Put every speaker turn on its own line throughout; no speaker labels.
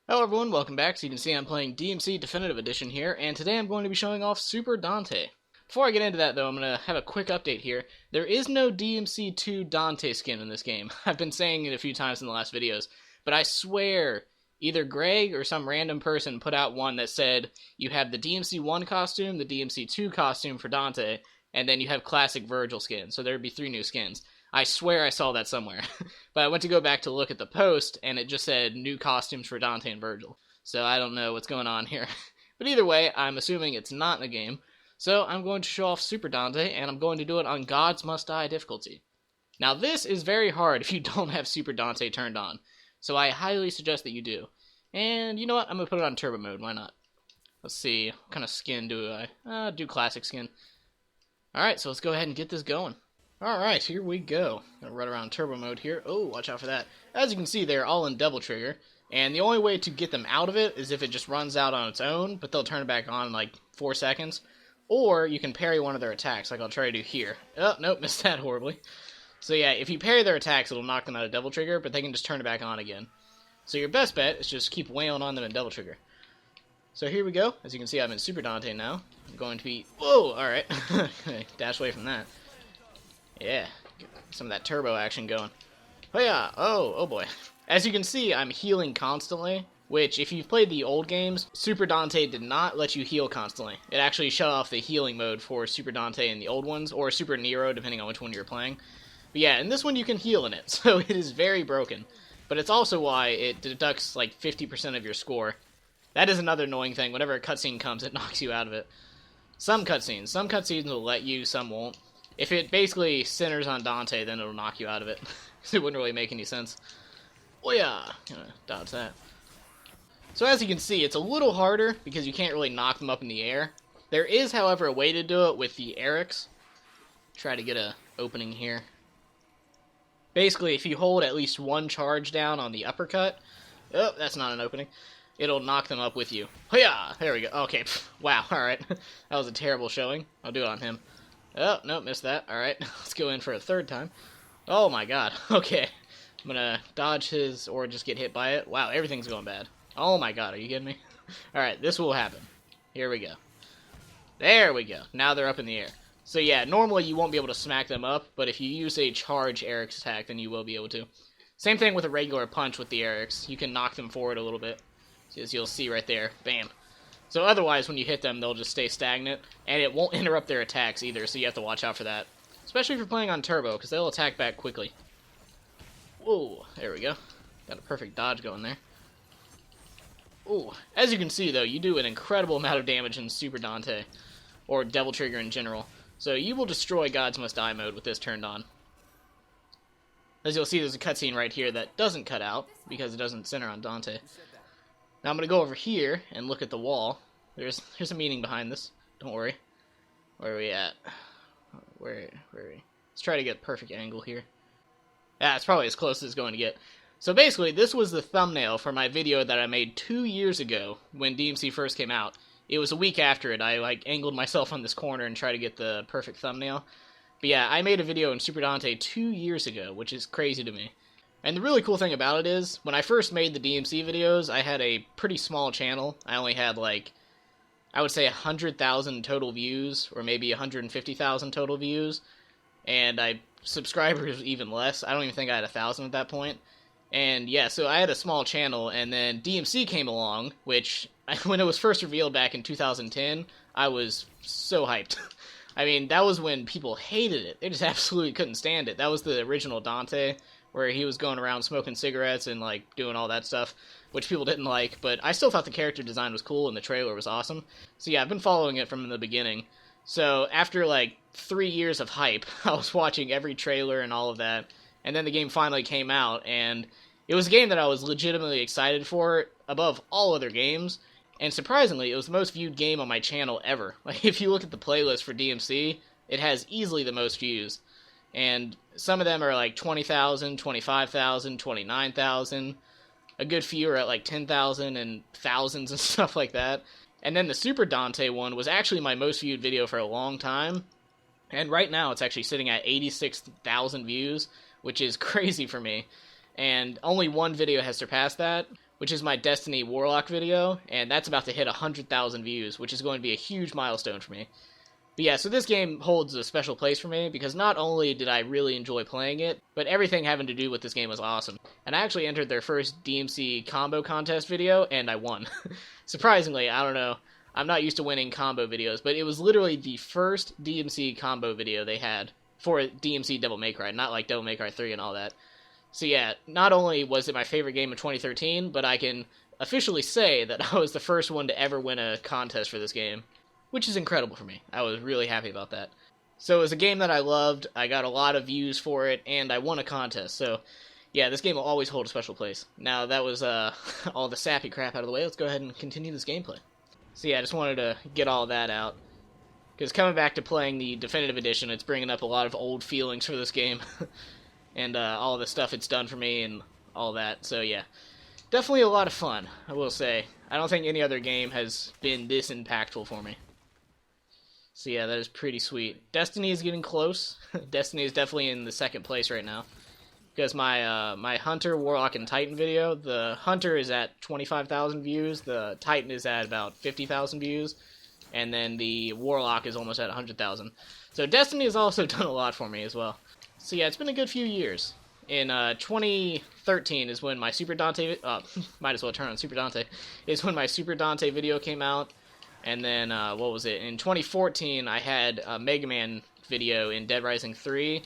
Hello everyone, welcome back. So you can see I'm playing DmC Definitive Edition here, and today I'm going to be showing off Super Dante. Before I get into that though, I'm going to have a quick update here. There is no DmC 2 Dante skin in this game. I've been saying it a few times in the last videos, but I swear either Greg or some random person put out one that said you have the DmC 1 costume, the DmC 2 costume for Dante, and then you have classic Virgil skin, so there would be 3 new skins. I swear I saw that somewhere. But I went to go back to look at the post, and it just said new costumes for Dante and Virgil. So I don't know what's going on here. But either way, I'm assuming it's not in the game. So I'm going to show off Super Dante, and I'm going to do it on Gods Must Die difficulty. Now this is very hard if you don't have Super Dante turned on. So I highly suggest that you do. And you know what? I'm going to put it on turbo mode. Why not? Let's see. What kind of skin do I? Do classic skin. Alright, so let's go ahead and get this going. Alright, here we go. Gonna run around turbo mode here. Oh, watch out for that. As you can see, they're all in double trigger, and the only way to get them out of it is if it just runs out on its own, but they'll turn it back on in like 4 seconds. Or you can parry one of their attacks, like I'll try to do here. Oh, nope, missed that horribly. So yeah, if you parry their attacks, it'll knock them out of double trigger, but they can just turn it back on again. So your best bet is just keep wailing on them in double trigger. So here we go. As you can see, I'm in Super Dante now. I'm going to be... Whoa! Alright. Dash away from that. Yeah, get some of that turbo action going. Oh yeah, oh boy. As you can see, I'm healing constantly, which if you've played the old games, Super Dante did not let you heal constantly. It actually shut off the healing mode for Super Dante in the old ones, or Super Nero, depending on which one you're playing. But yeah, in this one you can heal in it, so it is very broken. But it's also why it deducts like 50% of your score. That is another annoying thing. Whenever a cutscene comes, it knocks you out of it. Some cutscenes will let you, some won't. If it basically centers on Dante, then it'll knock you out of it. Because it wouldn't really make any sense. Oh yeah, gonna dodge that. So as you can see, it's a little harder because you can't really knock them up in the air. There is, however, a way to do it with the Erics. Try to get a opening here. Basically, if you hold at least one charge down on the uppercut, oh, that's not an opening, it'll knock them up with you. Hiya! There we go. Okay, wow, alright. That was a terrible showing. I'll do it on him. Oh, no, missed that. Alright, let's go in for a third time. Oh my god, okay. I'm gonna dodge his, or just get hit by it. Wow, everything's going bad. Oh my god, are you kidding me? Alright, this will happen. Here we go. There we go. Now they're up in the air. So yeah, normally you won't be able to smack them up, but if you use a charge Eric's attack, then you will be able to. Same thing with a regular punch with the Erics. You can knock them forward a little bit. As you'll see right there. Bam. So otherwise, when you hit them, they'll just stay stagnant, and it won't interrupt their attacks either, so you have to watch out for that. Especially if you're playing on turbo, because they'll attack back quickly. Whoa, there we go. Got a perfect dodge going there. Ooh, as you can see, though, you do an incredible amount of damage in Super Dante, or Devil Trigger in general. So you will destroy Gods Must Die mode with this turned on. As you'll see, there's a cutscene right here that doesn't cut out, because it doesn't center on Dante. Now I'm going to go over here and look at the wall. There's a meaning behind this. Don't worry. Where are we at? Where are we? Let's try to get a perfect angle here. Yeah, it's probably as close as it's going to get. So basically, this was the thumbnail for my video that I made 2 years ago when DmC first came out. It was a week after it. I angled myself on this corner and tried to get the perfect thumbnail. But yeah, I made a video in Super Dante 2 years ago, which is crazy to me. And the really cool thing about it is, when I first made the DmC videos, I had a pretty small channel. I only had, like, I would say 100,000 total views, or maybe 150,000 total views. And subscribers even less. I don't even think I had 1,000 at that point. And yeah, so I had a small channel, and then DmC came along, which, when it was first revealed back in 2010, I was so hyped. I mean, that was when people hated it. They just absolutely couldn't stand it. That was the original Dante, where he was going around smoking cigarettes and, like, doing all that stuff, which people didn't like, but I still thought the character design was cool and the trailer was awesome. So yeah, I've been following it from the beginning. So after, like, 3 years of hype, I was watching every trailer and all of that, and then the game finally came out, and it was a game that I was legitimately excited for above all other games, and surprisingly, it was the most viewed game on my channel ever. Like, if you look at the playlist for DmC, it has easily the most views. And some of them are like 20,000, 25,000, 29,000. A good few are at like 10,000 and thousands and stuff like that. And then the Super Dante one was actually my most viewed video for a long time. And right now it's actually sitting at 86,000 views, which is crazy for me. And only one video has surpassed that, which is my Destiny Warlock video, and that's about to hit 100,000 views, which is going to be a huge milestone for me. But yeah, so this game holds a special place for me, because not only did I really enjoy playing it, but everything having to do with this game was awesome. And I actually entered their first DmC combo contest video, and I won. Surprisingly, I don't know, I'm not used to winning combo videos, but it was literally the first DmC combo video they had for DmC Devil May Cry, not like Devil May Cry 3 and all that. So yeah, not only was it my favorite game of 2013, but I can officially say that I was the first one to ever win a contest for this game, which is incredible for me. I was really happy about that. So it was a game that I loved, I got a lot of views for it, and I won a contest. So yeah, this game will always hold a special place. Now that was all the sappy crap out of the way, let's go ahead and continue this gameplay. So yeah, I just wanted to get all that out, because coming back to playing the Definitive Edition, it's bringing up a lot of old feelings for this game, and all the stuff it's done for me and all that. So yeah, definitely a lot of fun, I will say. I don't think any other game has been this impactful for me. So yeah, that is pretty sweet. Destiny is getting close. Destiny is definitely in the second place right now, because my my Hunter, Warlock, and Titan video, the Hunter is at 25,000 views, the Titan is at about 50,000 views, and then the Warlock is almost at 100,000. So Destiny has also done a lot for me as well. So yeah, it's been a good few years. In 2013 is when my Super Dante, might as well turn on Super Dante, is when my Super Dante video came out. And then, what was it? In 2014, I had a Mega Man video in Dead Rising 3.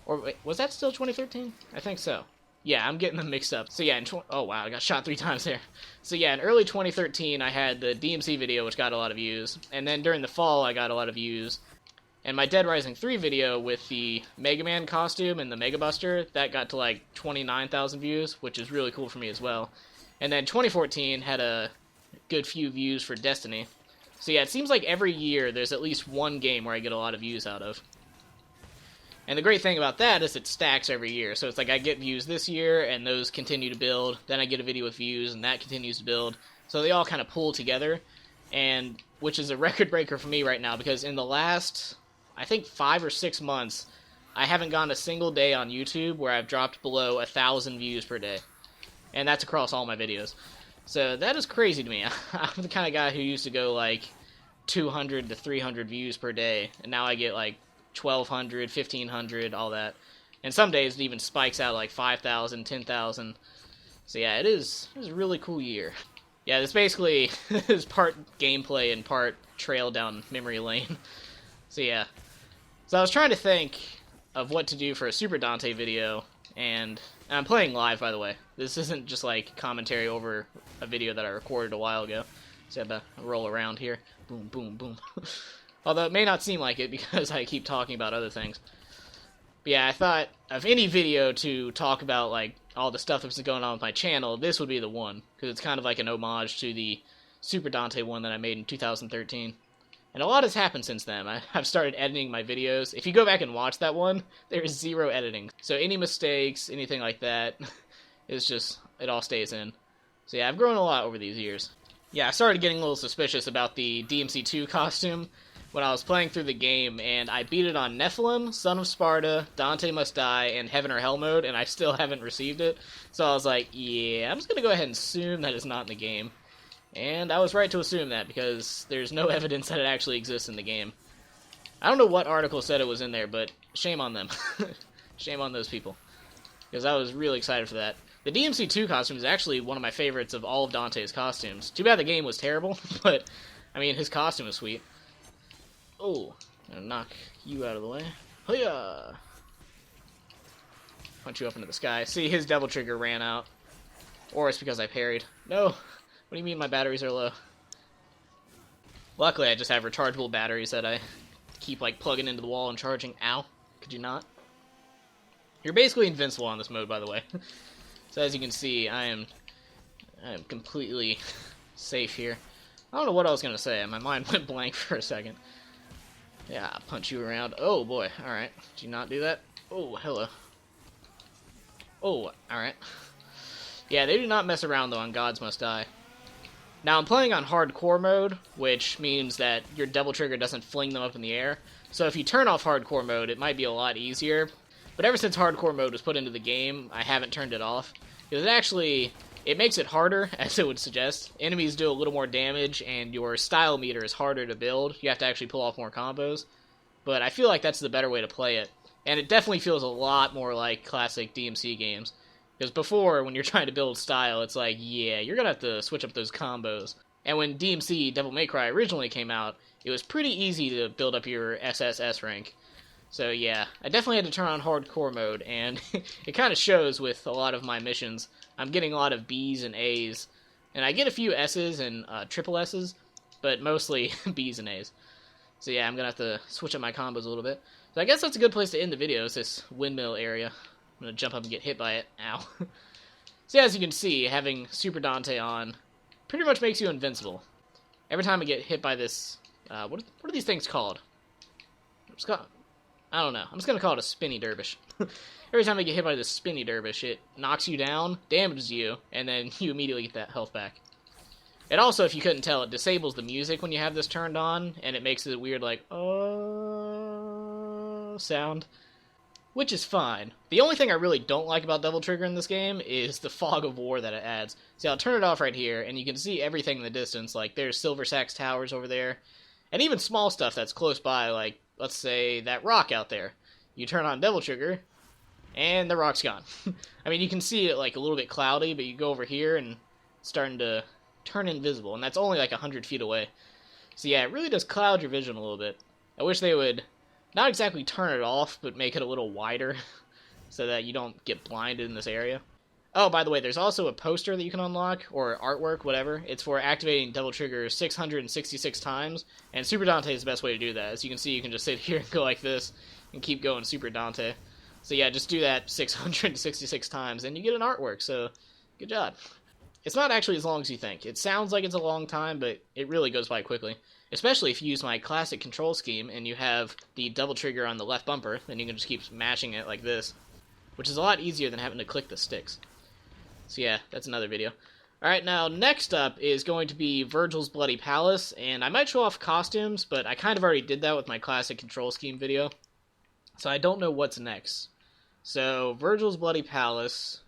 Or, wait, was that still 2013? I think so. Yeah, I'm getting them mixed up. So yeah, oh wow, I got shot 3 times there. So yeah, in early 2013, I had the DmC video, which got a lot of views. And then during the fall, I got a lot of views. And my Dead Rising 3 video with the Mega Man costume and the Mega Buster, that got to like 29,000 views, which is really cool for me as well. And then 2014 had a good few views for Destiny. So yeah, it seems like every year there's at least one game where I get a lot of views out of. And the great thing about that is it stacks every year. So it's like I get views this year, and those continue to build. Then I get a video with views, and that continues to build. So they all kind of pull together, and which is a record breaker for me right now, because in the last, I think 5 or 6 months, I haven't gone a single day on YouTube where I've dropped below 1,000 views per day. And that's across all my videos. So that is crazy to me. I'm the kind of guy who used to go like 200 to 300 views per day, and now I get like 1,200, 1,500, all that. And some days it even spikes out like 5,000, 10,000. So yeah, it is a really cool year. Yeah, this basically is part gameplay and part trail down memory lane. So yeah. So I was trying to think of what to do for a Super Dante video, and I'm playing live, by the way. This isn't just like commentary over a video that I recorded a while ago. So I have to roll around here. Boom, boom, boom. Although it may not seem like it because I keep talking about other things. But yeah, I thought of any video to talk about like all the stuff that's going on with my channel, this would be the one. Because it's kind of like an homage to the Super Dante one that I made in 2013. And a lot has happened since then. I've started editing my videos. If you go back and watch that one, there is 0 editing. So any mistakes, anything like that, it's just, it all stays in. So yeah, I've grown a lot over these years. Yeah, I started getting a little suspicious about the DMC2 costume when I was playing through the game, and I beat it on Nephilim, Son of Sparta, Dante Must Die, and Heaven or Hell mode, and I still haven't received it. So I was like, yeah, I'm just going to go ahead and assume that it's not in the game. And I was right to assume that, because there's no evidence that it actually exists in the game. I don't know what article said it was in there, but shame on them. Shame on those people. Because I was really excited for that. The DMC2 costume is actually one of my favorites of all of Dante's costumes. Too bad the game was terrible, but, I mean, his costume was sweet. Oh, I'm gonna knock you out of the way. Hiya! Punch you up into the sky. See, his double trigger ran out. Or it's because I parried. No! What do you mean my batteries are low? Luckily, I just have rechargeable batteries that I keep, like, plugging into the wall and charging. Ow. Could you not? You're basically invincible on this mode, by the way. So as you can see, I am completely safe here. I don't know what I was going to say. My mind went blank for a second. Yeah, I'll punch you around. Oh, boy. Alright. Did you not do that? Oh, hello. Oh, alright. Yeah, they do not mess around, though, on Gods Must Die. Now, I'm playing on hardcore mode, which means that your double trigger doesn't fling them up in the air. So if you turn off hardcore mode, it might be a lot easier. But ever since hardcore mode was put into the game, I haven't turned it off. Because it actually It makes it harder, as it would suggest. Enemies do a little more damage, and your style meter is harder to build. You have to actually pull off more combos. But I feel like that's the better way to play it. And it definitely feels a lot more like classic DMC games. Because before, when you're trying to build style, it's like, yeah, you're going to have to switch up those combos. And when DmC Devil May Cry originally came out, it was pretty easy to build up your SSS rank. So yeah, I definitely had to turn on hardcore mode, and it kind of shows with a lot of my missions. I'm getting a lot of B's and A's, and I get a few S's and triple S's, but mostly B's and A's. So yeah, I'm going to have to switch up my combos a little bit. So I guess that's a good place to end the video, is this windmill area. I'm going to jump up and get hit by it. Ow. So yeah, as you can see, having Super Dante on pretty much makes you invincible. Every time I get hit by this, what are these things called? I don't know. I'm just going to call it a spinny dervish. Every time I get hit by this spinny dervish, it knocks you down, damages you, and then you immediately get that health back. It also, if you couldn't tell, it disables the music when you have this turned on, and it makes it weird, like, sound, which is fine. The only thing I really don't like about Devil Trigger in this game is the fog of war that it adds. See, I'll turn it off right here, and you can see everything in the distance, like, there's Silver Sacks Towers over there, and even small stuff that's close by, like, let's say, that rock out there. You turn on Devil Trigger, and the rock's gone. I mean, you can see it, like, a little bit cloudy, but you go over here, and it's starting to turn invisible, and that's only like 100 feet away. So yeah, it really does cloud your vision a little bit. I wish they would not exactly turn it off, but make it a little wider so that you don't get blinded in this area. Oh, by the way, there's also a poster that you can unlock, or artwork, whatever. It's for activating Devil Trigger 666 times, and Super Dante is the best way to do that. As you can see, you can just sit here and go like this, and keep going Super Dante. So yeah, just do that 666 times, and you get an artwork, so good job. It's not actually as long as you think. It sounds like it's a long time, but it really goes by quickly. Especially if you use my classic control scheme and you have the double trigger on the left bumper, then you can just keep mashing it like this, which is a lot easier than having to click the sticks. So yeah, that's another video. Alright, now next up is going to be Virgil's Bloody Palace, and I might show off costumes, but I kind of already did that with my classic control scheme video, so I don't know what's next. So, Virgil's Bloody Palace,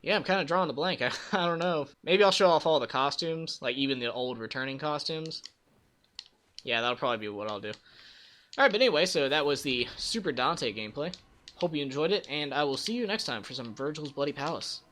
yeah, I'm kind of drawing a blank. I don't know. Maybe I'll show off all the costumes, like even the old returning costumes. Yeah, that'll probably be what I'll do. Alright, but anyway, so that was the Super Dante gameplay. Hope you enjoyed it, and I will see you next time for some Virgil's Bloody Palace.